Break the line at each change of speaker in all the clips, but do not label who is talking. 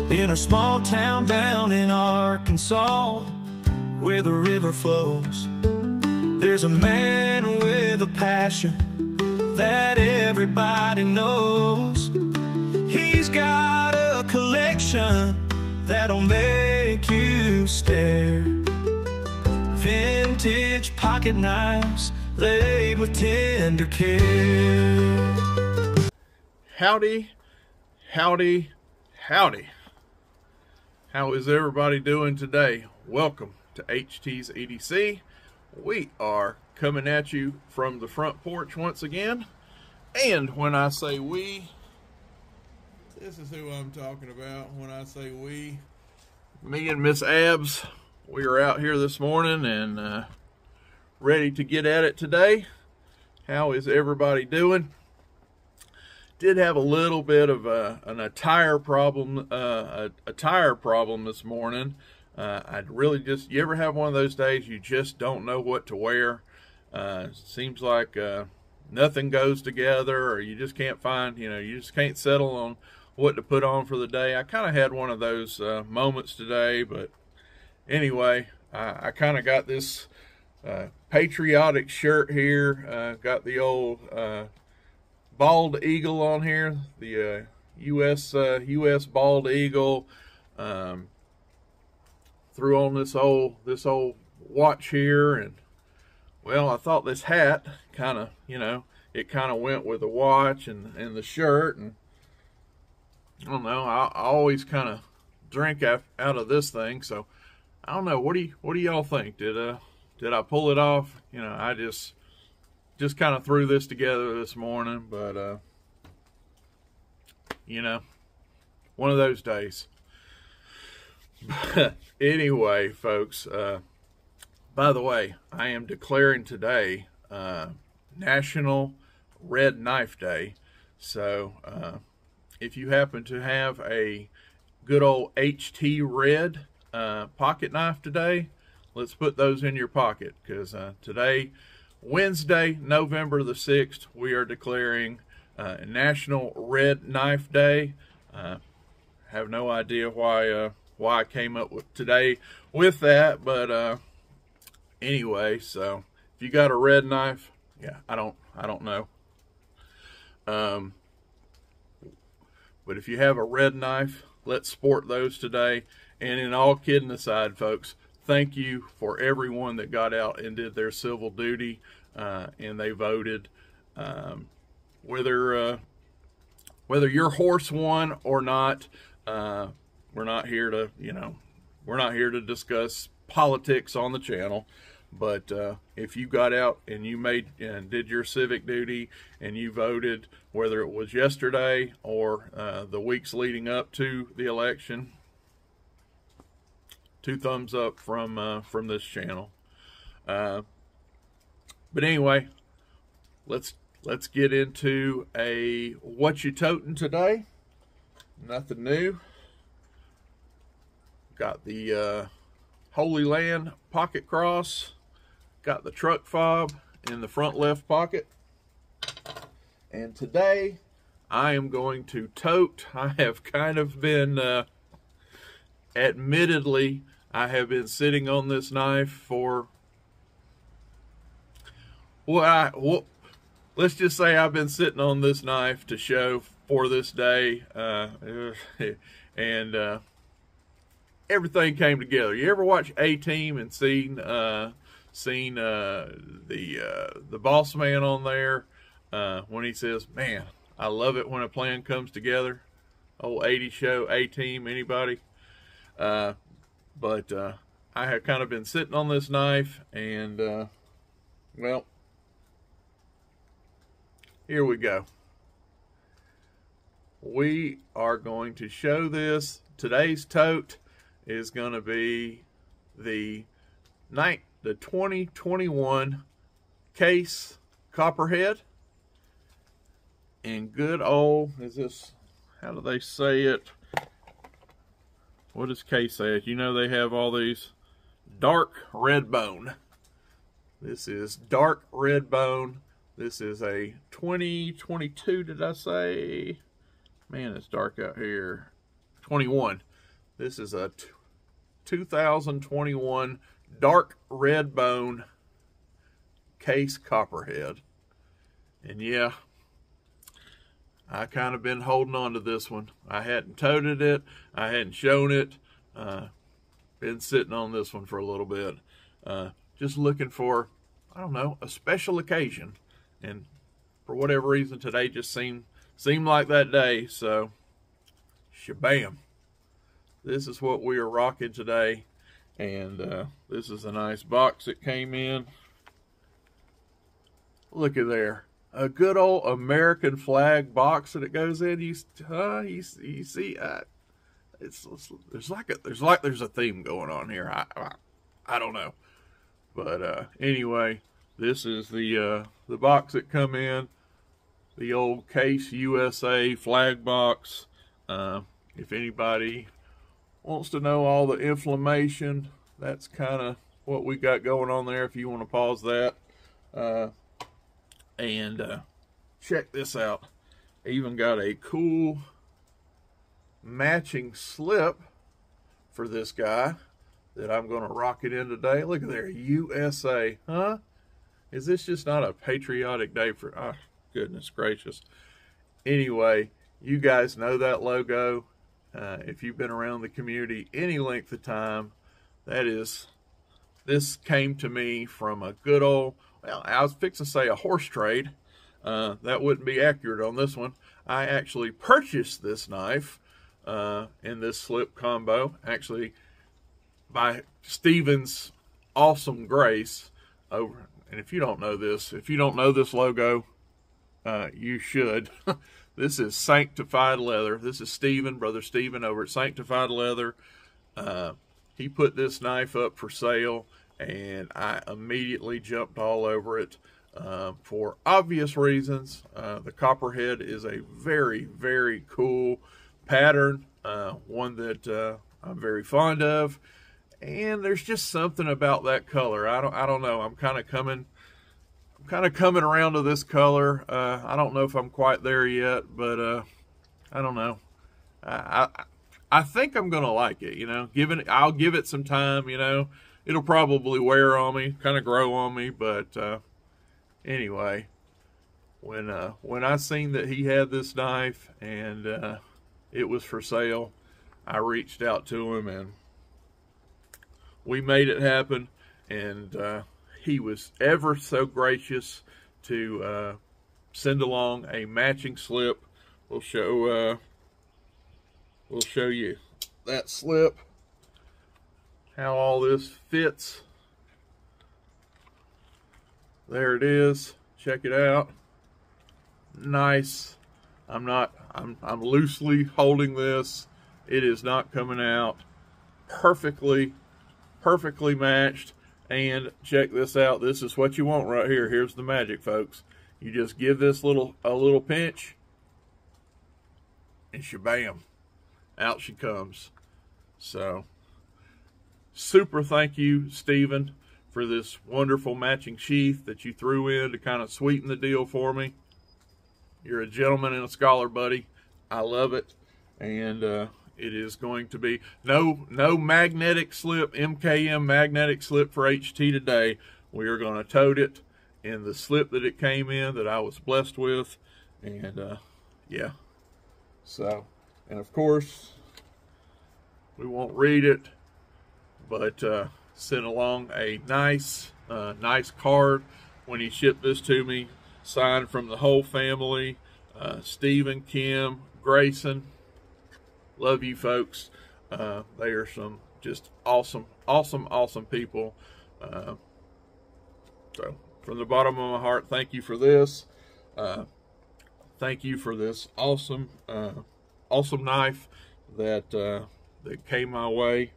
in a small town down in Arkansas, where the river flows. There's a man with a passion that everybody knows. He's got a collection that'll make you stare. Vintage pocket knives laid with tender care.
Howdy, howdy, howdy. How is everybody doing today? Welcome to HT's EDC. We are coming at you from the front porch once again. And when I say we, this is who I'm talking about when I say we. Me and Miss Abs, we are out here this morning and ready to get at it today. How is everybody doing? Did have a little bit of a tire problem this morning. I'd really just, you ever have one of those days you just don't know what to wear? Seems like nothing goes together, or you just can't find, you just can't settle on what to put on for the day. I kind of had one of those moments today, but anyway, I kind of got this patriotic shirt here. Got the old bald eagle on here, the U.S. bald eagle. Threw on this old watch here, and well, I thought this hat kind of, it kind of went with the watch and the shirt, and I don't know. I always kind of drink out of this thing, so I don't know. What do y'all think? Did I pull it off? I just kind of threw this together this morning, but one of those days. Anyway, folks, by the way, I am declaring today National Red Knife Day. So if you happen to have a good old HT red pocket knife today, let's put those in your pocket, because today, Wednesday, November the 6th, we are declaring National Red Knife Day. Have no idea why I came up with today with that, but anyway, so if you got a red knife, yeah, I don't know. But if you have a red knife, let's sport those today. And in all kidding aside, folks, thank you for everyone that got out and did their civil duty, and they voted. Whether your horse won or not, we're not here to, we're not here to discuss politics on the channel. But if you got out and you did your civic duty and you voted, whether it was yesterday or the weeks leading up to the election, 2 thumbs up from this channel. But anyway, let's get into a what you toting today. Nothing new. Got the Holy Land pocket cross. Got the truck fob in the front left pocket. And today I am going to tote. I have kind of been, admittedly, I have been sitting on this knife for, let's just say I've been sitting on this knife to show for this day, and everything came together. You ever watch A-Team and seen the boss man on there when he says, "Man, I love it when a plan comes together"? Old 80s show, A-Team, anybody? But I have kind of been sitting on this knife, and well, here we go. We are going to show this. Today's tote is going to be the 2021 Case Copperhead. And good old, how do they say it? What does Case say? They have all these dark red bone. This is dark red bone. This is a 2022, did I say? Man, it's dark out here. 21. This is a 2021 dark red bone Case Copperhead. And yeah, I kind of been holding on to this one. I hadn't toted it. I hadn't shown it. Been sitting on this one for a little bit. Just looking for, I don't know, a special occasion. And for whatever reason, today just seemed like that day. So, shabam. This is what we are rocking today. And this is a nice box that came in. Look at there. A good old American flag box that it goes in. You see, there's a theme going on here. I don't know, but anyway, this is the box that come in, the old Case USA flag box. If anybody wants to know all the inflammation, that's kind of what we got going on there. If you want to pause that, and check this out. I even got a cool matching slip for this guy that I'm going to rock it in today. Look at there, USA, huh? Is this just not a patriotic day for, oh, goodness gracious. Anyway, you guys know that logo. If you've been around the community any length of time, this came to me from a good old, well, I was fixing to say a horse trade. That wouldn't be accurate on this one. I actually purchased this knife in this slip combo, actually by Steven's awesome grace over. And if you don't know this logo, you should. This is Sanctified Leather. This is Brother Steven over at Sanctified Leather. He put this knife up for sale, and I immediately jumped all over it for obvious reasons. The Copperhead is a very, very cool pattern, one that I'm very fond of, and there's just something about that color. I don't know. I'm kind of coming around to this color. I don't know if I'm quite there yet, but I don't know. I think I'm gonna like it. You know, I'll give it some time. You know, it'll probably wear on me, kind of grow on me. But anyway, when I seen that he had this knife and it was for sale, I reached out to him and we made it happen. And he was ever so gracious to send along a matching slip. We'll show you that slip, how all this fits. There it is. Check it out. Nice. I'm loosely holding this. It is not coming out. Perfectly matched. And check this out. This is what you want right here. Here's the magic, folks. You just give this a little pinch, and shabam, out she comes. So, super thank you, Steven, for this wonderful matching sheath that you threw in to kind of sweeten the deal for me. You're a gentleman and a scholar, buddy. I love it. And it is going to be no magnetic slip, MKM magnetic slip for HT today. We are going to tote it in the slip that it came in that I was blessed with. And yeah. So, and of course, we won't read it, but sent along a nice card when he shipped this to me, signed from the whole family, Stephen, Kim, Grayson. Love you folks. They are some just awesome people. So from the bottom of my heart, thank you for this. Thank you for this awesome knife that came my way.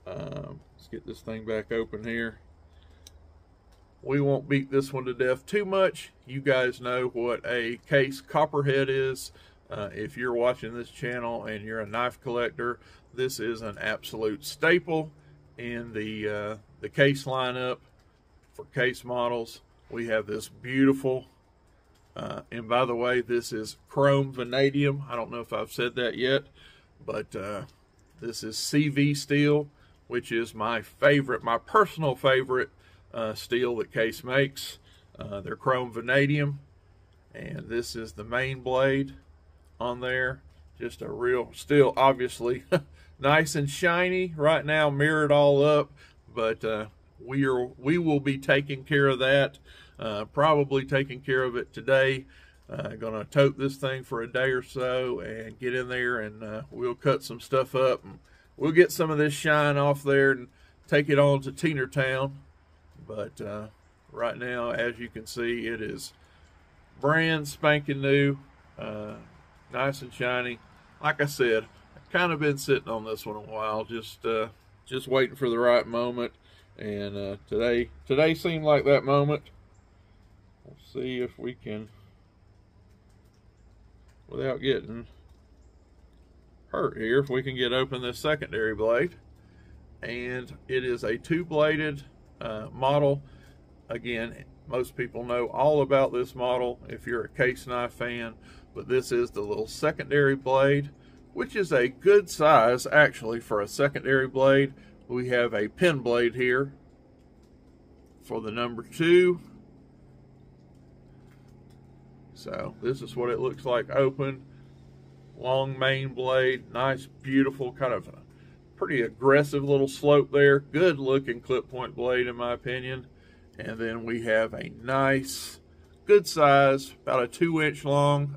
Let's get this thing back open here. We won't beat this one to death too much. You guys know what a Case Copperhead is. If you're watching this channel and you're a knife collector, this is an absolute staple in the Case lineup for Case models. We have this beautiful, and by the way, this is chrome vanadium. I don't know if I've said that yet, but This is CV steel, which is my favorite, my personal favorite steel that Case makes. They're chrome vanadium, and this is the main blade on there. Just a real, still obviously nice and shiny right now, mirrored all up, but we will be taking care of that, probably taking care of it today. Gonna tote this thing for a day or so and get in there, and we'll cut some stuff up, and we'll get some of this shine off there and take it on to Teenertown. But right now, as you can see, it is brand spanking new, nice and shiny. Like I said, I've kind of been sitting on this one a while, just waiting for the right moment, and today seemed like that moment. We'll see if we can, without getting hurt here, if we can get open this secondary blade. And it is a two-bladed model. Again, most people know all about this model if you're a Case knife fan, but this is the little secondary blade, which is a good size actually for a secondary blade. We have a pin blade here for the number 2. So this is what it looks like open. Long main blade, nice, beautiful, kind of a pretty aggressive little slope there. Good looking clip point blade in my opinion. And then we have a nice, good size, about a 2-inch long.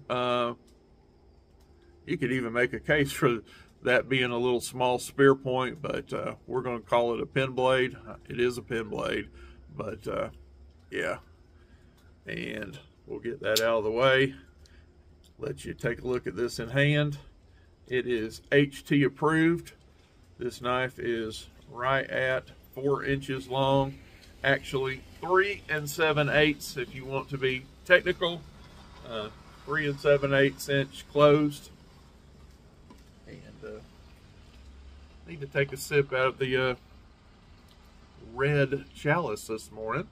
You could even make a case for that being a little small spear point, but we're going to call it a pin blade. It is a pin blade, but yeah. And we'll get that out of the way. Let you take a look at this in hand. It is HT approved. This knife is right at 4 inches long. Actually 3 7/8 if you want to be technical. 3 7/8 inch closed. And need to take a sip out of the red chalice this morning.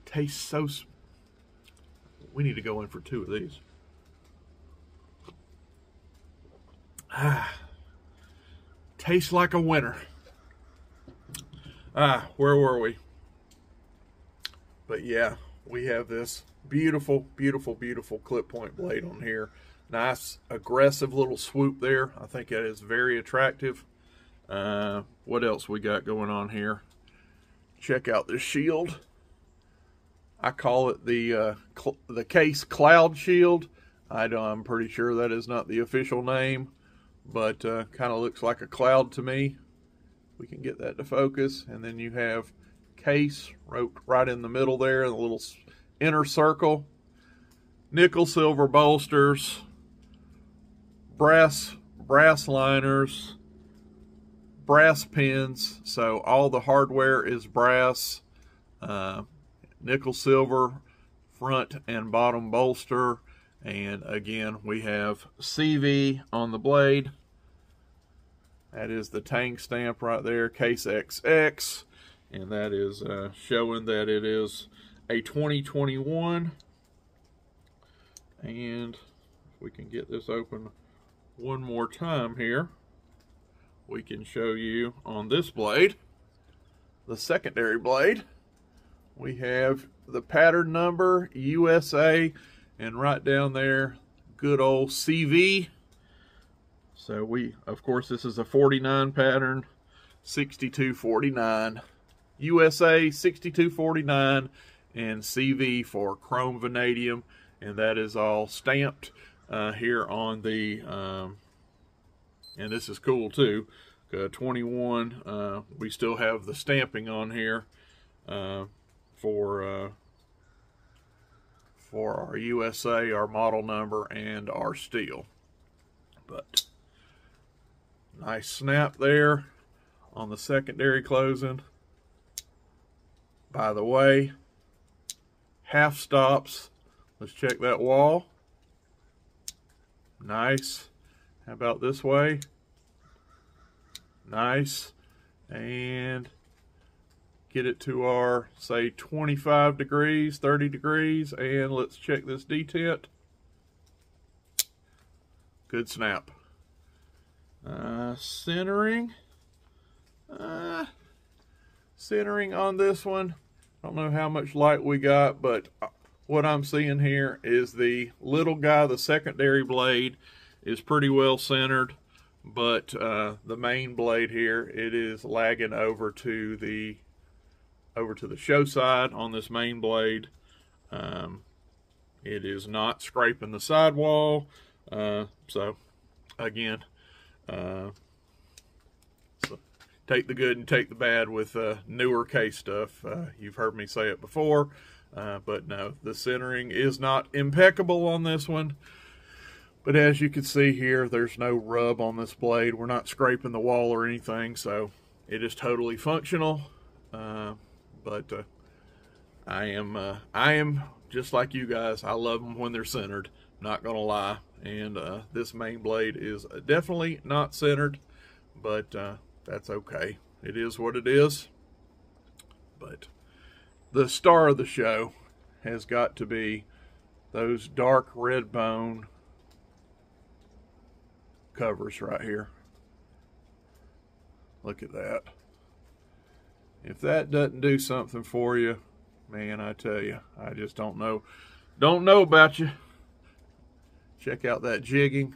Tastes so. We need to go in for 2 of these. Tastes like a winner. Where were we? But yeah, we have this beautiful, beautiful, beautiful clip point blade on here. Nice, aggressive little swoop there. I think that is very attractive. What else we got going on here? Check out this shield. I call it the Case Cloud Shield. I'm pretty sure that is not the official name, but kind of looks like a cloud to me. We can get that to focus. And then you have Case right in the middle there in the little inner circle. Nickel silver bolsters, brass liners, brass pins. So all the hardware is brass. Nickel silver front and bottom bolster. And again, we have CV on the blade. That is the Tang stamp right there, Case XX. And that is showing that it is a 2021. And if we can get this open one more time here, we can show you on this blade, the secondary blade. We have the pattern number, USA, and right down there, good old CV. So of course, this is a 49 pattern, 6249. USA 6249 and CV for chrome vanadium, and that is all stamped here on the, and this is cool too, 21, we still have the stamping on here for our USA, our model number, and our steel. But nice snap there on the secondary closing. By the way, half stops. Let's check that wall. Nice. How about this way? Nice. And get it to our, say, 25 degrees, 30 degrees, and let's check this detent. Good snap. Centering on this one. I don't know how much light we got, but what I'm seeing here is the little guy, the secondary blade, is pretty well centered, but the main blade here, it is lagging over to the show side on this main blade. It is not scraping the sidewall. So again, so take the good and take the bad with newer case stuff. You've heard me say it before, but no, the centering is not impeccable on this one. But as you can see here, there's no rub on this blade. We're not scraping the wall or anything, so it is totally functional. But I am just like you guys. I love them when they're centered, not gonna lie. And this main blade is definitely not centered, but that's okay. It is what it is. But the star of the show has got to be those dark red bone covers right here. Look at that. If that doesn't do something for you, man, I tell you, I just don't know about you. Check out that jigging.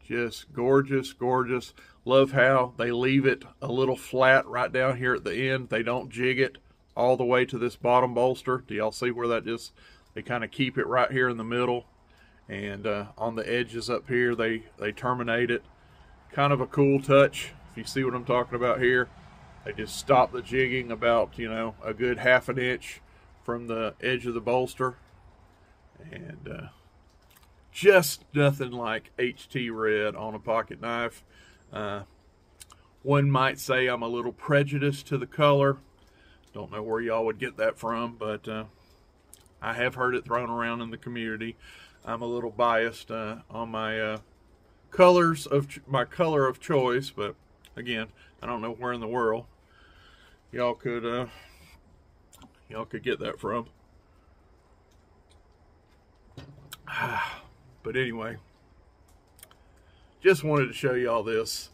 Just gorgeous, gorgeous. Love how they leave it a little flat right down here at the end. They don't jig it all the way to this bottom bolster. Do y'all see where that just, they kind of keep it right here in the middle. And on the edges up here, they terminate it. Kind of a cool touch, if you see what I'm talking about here. They just stop the jigging about, you know, a good ½ inch from the edge of the bolster. And just nothing like HT red on a pocket knife. One might say I'm a little prejudiced to the color. Don't know where y'all would get that from, but I have heard it thrown around in the community. I'm a little biased on my color of choice, but again, I don't know where in the world y'all could get that from. But anyway, just wanted to show y'all this.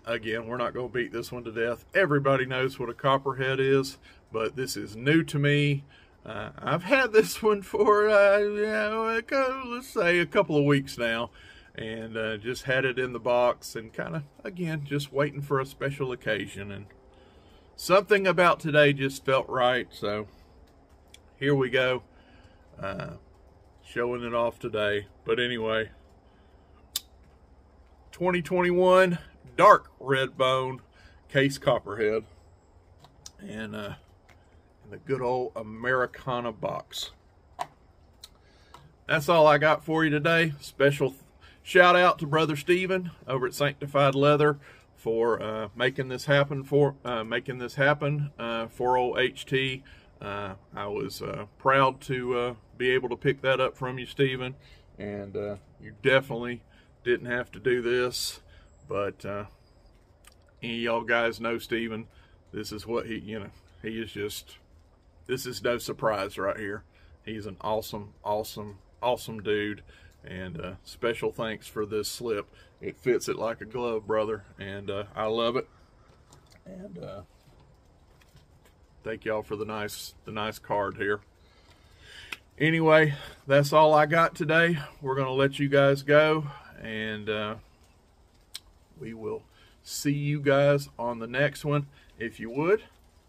Again, we're not going to beat this one to death. Everybody knows what a copperhead is, but this is new to me. I've had this one for, let's say a couple of weeks now, and just had it in the box and kind of, again, just waiting for a special occasion. And something about today just felt right, so here we go, showing it off today. But anyway, 2021 dark red bone Case Copperhead, and in the good old Americana box. That's all I got for you today. Special shout out to Brother Steven over at Sanctified Leather for making this happen for old HT. I was proud to be able to pick that up from you, Steven, and you definitely didn't have to do this, but any of y'all guys know Steven. This is what he is just, this is no surprise right here. He's an awesome dude, and special thanks for this slip. It fits it like a glove, brother, and I love it. And thank y'all for the nice card here. Anyway, that's all I got today. We're gonna let you guys go, and we will see you guys on the next one. If you would,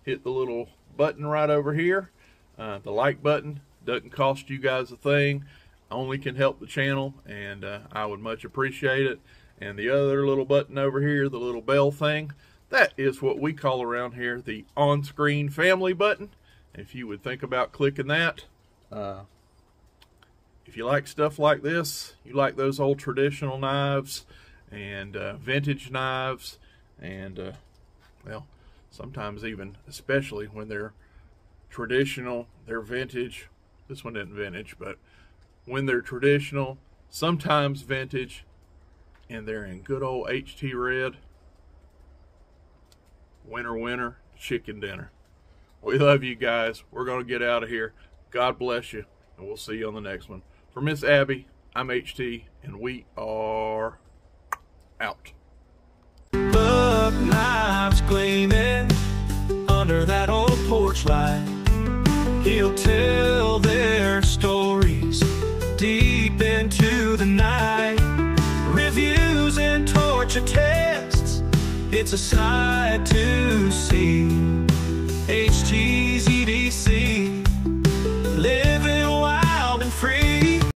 hit the little button right over here, the like button. Doesn't cost you guys a thing, only can help the channel, and I would much appreciate it. And the other little button over here, the little bell thing, that is what we call around here the on-screen family button. If you would think about clicking that. If you like stuff like this, you like those old traditional knives and vintage knives, and well, sometimes even, especially when they're traditional, they're vintage. This one isn't vintage, but when they're traditional, sometimes vintage, and they're in good old HT red, winner, chicken dinner. We love you guys. We're going to get out of here. God bless you, and we'll see you on the next one. For Miss Abby, I'm HT, and we are out.
Buck knives gleaming under that old porch light. He'll tell their stories deep into the night. Reviews and torture tests, it's a sight to